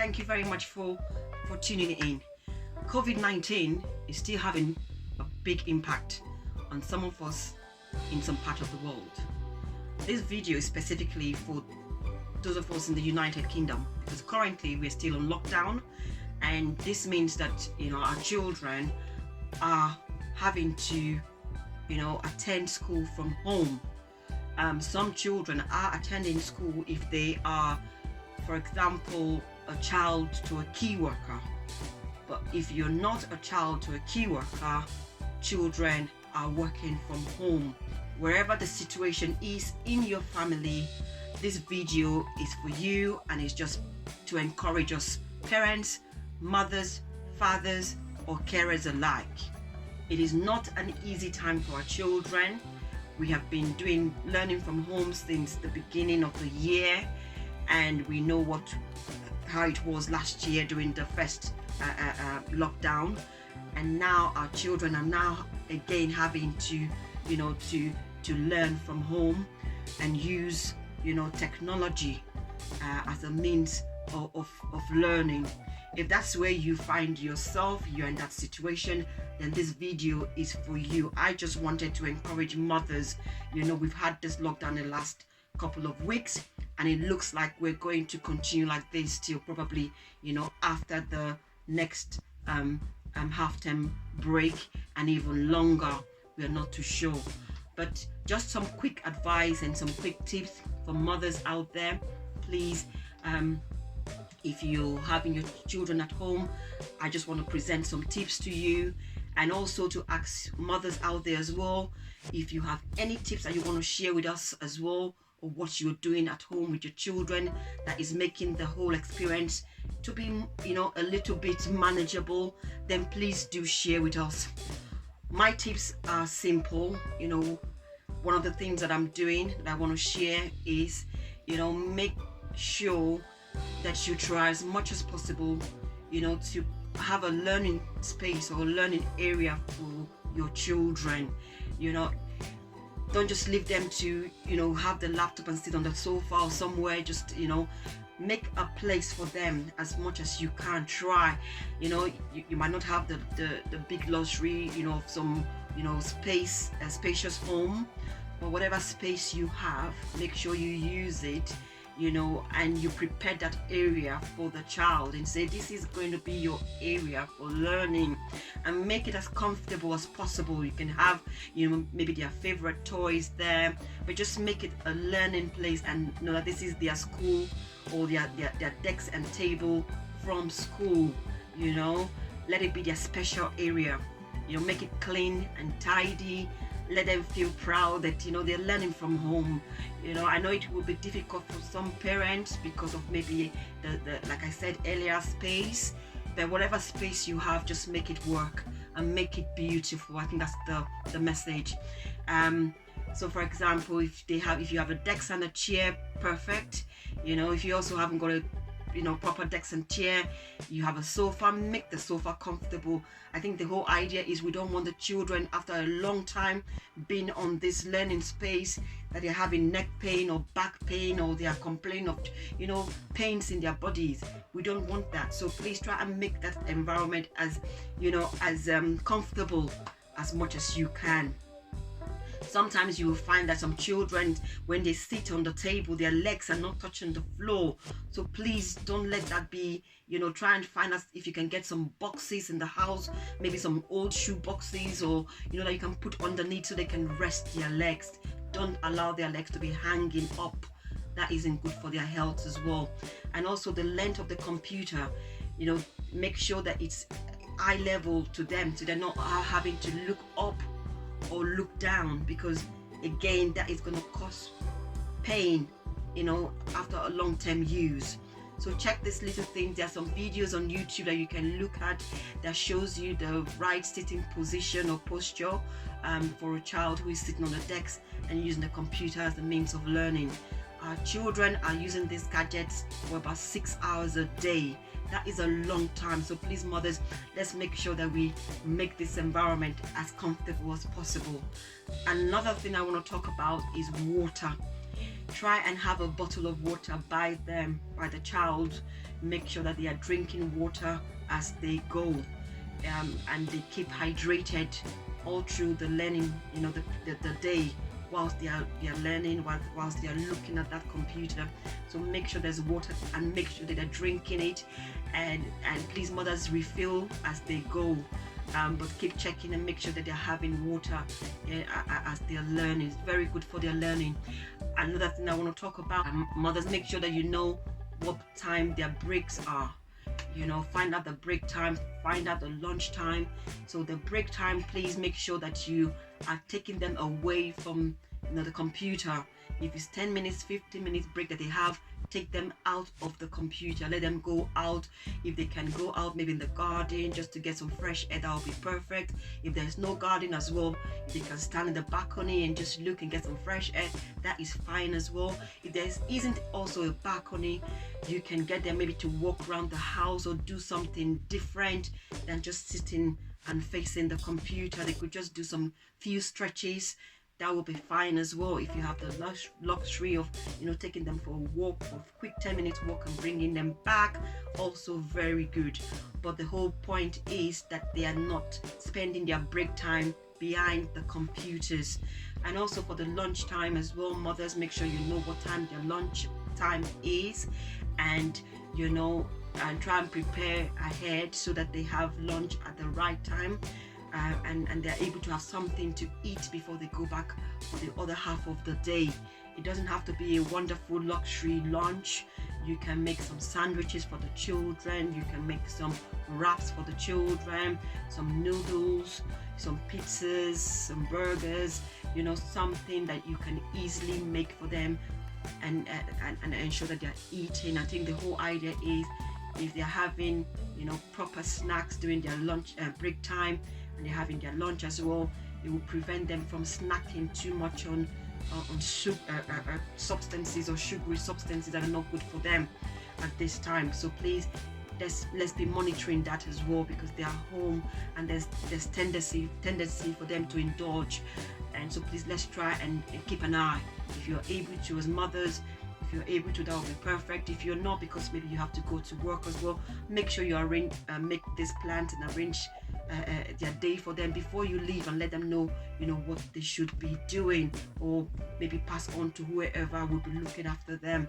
Thank you very much for tuning in. COVID-19 is still having a big impact on some of us in some part of the world. This video is specifically for those of us in the United Kingdom, because currently we're still on lockdown, and this means that our children are having to attend school from home. Some children are attending school if they are, for example, a child to a key worker. But if you're not a child to a key worker, children are working from home. Wherever the situation is in your family, this video is for you, and it's just to encourage us parents, mothers, fathers, or carers alike. It is not an easy time for our children. We have been doing learning from home since the beginning of the year, and we know how it was last year during the first lockdown, and now our children are now again having to learn from home and use technology as a means of learning. If that's where you find yourself, you're in that situation, then this video is for you. I just wanted to encourage mothers. We've had this lockdown the last couple of weeks, and it looks like we're going to continue like this till probably after the next half-term break, and even longer. We're not too sure, but just some quick advice and some quick tips for mothers out there. Please, if you're having your children at home, I just want to present some tips to you, and also to ask mothers out there as well, if you have any tips that you want to share with us as well, or what you're doing at home with your children that is making the whole experience to be a little bit manageable, then please do share with us. My tips are simple. One of the things that I'm doing that I want to share is make sure that you try as much as possible to have a learning space or a learning area for your children. Don't just leave them to have the laptop and sit on the sofa or somewhere. Just make a place for them as much as you can. Try. You might not have the big luxury of some spacious home, but whatever space you have, make sure you use it, and you prepare that area for the child, and say this is going to be your area for learning, and make it as comfortable as possible. You can have maybe their favorite toys there, but just make it a learning place, and know that this is their school, or their desk and table from school. Let it be their special area. Make it clean and tidy. Let them feel proud that they're learning from home. I know it will be difficult for some parents because of maybe the like I said earlier, space, but whatever space you have, just make it work and make it beautiful. I think that's the message. So for example, if you have a desk and a chair, perfect. If you also haven't got a proper desk and chair, you have a sofa, make the sofa comfortable. I think the whole idea is we don't want the children, after a long time being on this learning space, that they're having neck pain or back pain, or they are complaining of pains in their bodies. We don't want that. So please try and make that environment as comfortable as much as you can. Sometimes you will find that some children, when they sit on the table, their legs are not touching the floor. So please don't let that be. Try and find out if you can get some boxes in the house, maybe some old shoe boxes, or that you can put underneath so they can rest their legs. Don't allow their legs to be hanging up. That isn't good for their health as well. And also the length of the computer, make sure that it's eye level to them, so they're not having to look up or look down, because again, that is going to cause pain after a long-term use. So check this little thing. There are some videos on YouTube that you can look at that shows you the right sitting position or posture for a child who is sitting on the desk and using the computer as a means of learning. Our children are using these gadgets for about 6 hours a day. That is a long time. So please, mothers, let's make sure that we make this environment as comfortable as possible. Another thing I want to talk about is water. Try and have a bottle of water by the child. Make sure that they are drinking water as they go, and they keep hydrated all through the learning, the day, whilst they are learning, whilst they are looking at that computer. So make sure there's water, and make sure that they're drinking it, and please, mothers, refill as they go. But keep checking and make sure that they're having water as they're learning. It's very good for their learning. Another thing I want to talk about, mothers, make sure that you know what time their breaks are. Find out the break time, find out the lunch time. So the break time, please make sure that you are taking them away from the computer. If it's 10 minutes, 15 minutes break that they have, take them out of the computer. Let them go out. If they can go out, maybe in the garden, just to get some fresh air, that will be perfect. If there's no garden as well, if they can stand in the balcony and just look and get some fresh air, that is fine as well. If there isn't also a balcony, you can get them maybe to walk around the house or do something different than just sitting and facing the computer. They could just do some few stretches. That will be fine as well. If you have the luxury of taking them for a walk, for a quick 10-minute walk, and bringing them back, also very good. But the whole point is that they are not spending their break time behind the computers. And also for the lunch time as well, mothers, make sure you know what time their lunch time is, and and try and prepare ahead so that they have lunch at the right time. And they're able to have something to eat before they go back for the other half of the day. It doesn't have to be a wonderful luxury lunch. You can make some sandwiches for the children, you can make some wraps for the children, some noodles, some pizzas, some burgers, something that you can easily make for them, and ensure that they're eating. I think the whole idea is, if they're having proper snacks during their lunch break time, and they're having their lunch as well, it will prevent them from snacking too much on substances or sugary substances that are not good for them at this time. So please, let's be monitoring that as well, because they are home and there's tendency for them to indulge. And so please, let's try and keep an eye. If you're able to, as mothers, if you're able to, that will be perfect. If you're not, because maybe you have to go to work as well, make sure you arrange, make this plans and arrange their day for them before you leave, and let them know what they should be doing, or maybe pass on to whoever will be looking after them.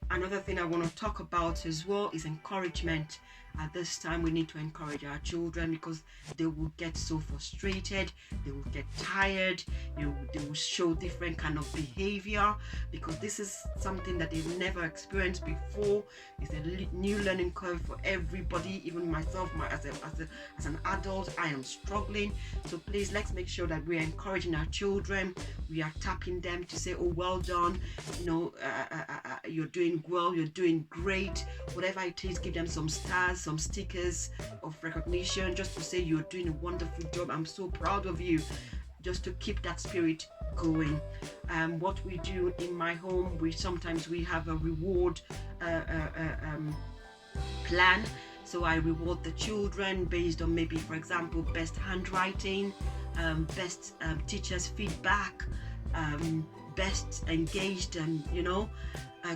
Another thing I want to talk about as well is encouragement. At this time, we need to encourage our children, because they will get so frustrated, they will get tired, they will show different kind of behavior, because this is something that they've never experienced before. It's a new learning curve for everybody, even myself. As an adult, I am struggling. So please, let's make sure that we're encouraging our children. We are tapping them to say, oh, well done, you're doing well, you're doing great, whatever it is. Give them some stars, some stickers of recognition, just to say you're doing a wonderful job, I'm so proud of you, just to keep that spirit going. What we do in my home, we have a reward plan. So I reward the children based on, maybe, for example, best handwriting, best teachers feedback, best engaged, and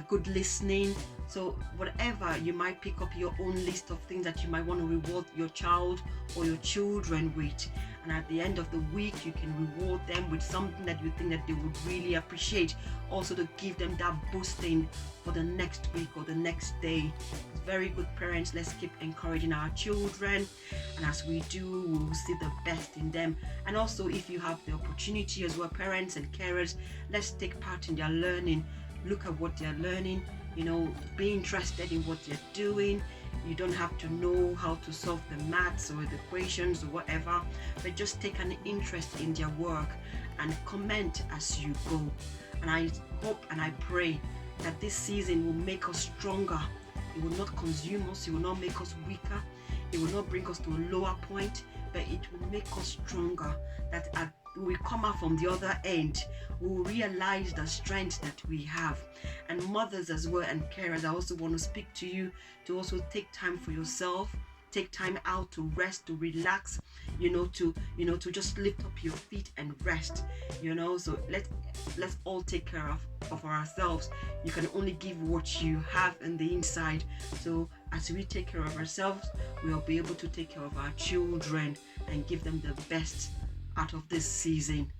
good listening. So whatever, you might pick up your own list of things that you might want to reward your child or your children with, and at the end of the week you can reward them with something that you think that they would really appreciate, also to give them that boosting for the next week or the next day. It's very good, parents. Let's keep encouraging our children, and as we do, we will see the best in them. And also, if you have the opportunity as well, parents and carers, let's take part in their learning. Look at what they're learning, be interested in what they're doing. You don't have to know how to solve the maths or the equations or whatever, but just take an interest in their work and comment as you go. And I hope and I pray that this season will make us stronger. It will not consume us, it will not make us weaker, it will not bring us to a lower point, but it will make us stronger. That we come out from the other end, we will realize the strength that we have. And mothers as well, and carers, I also want to speak to you to also take time for yourself. take time out to rest, to relax, to just lift up your feet and rest, so let's all take care of ourselves. You can only give what you have in the inside. So as we take care of ourselves, we'll be able to take care of our children and give them the best out of this season.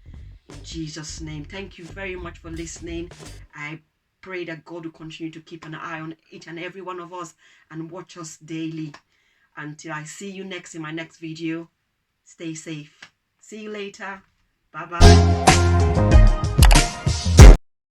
In Jesus' name, thank you very much for listening. I pray that God will continue to keep an eye on each and every one of us and watch us daily. Until I see you next in my next video, stay safe. See you later. Bye-bye.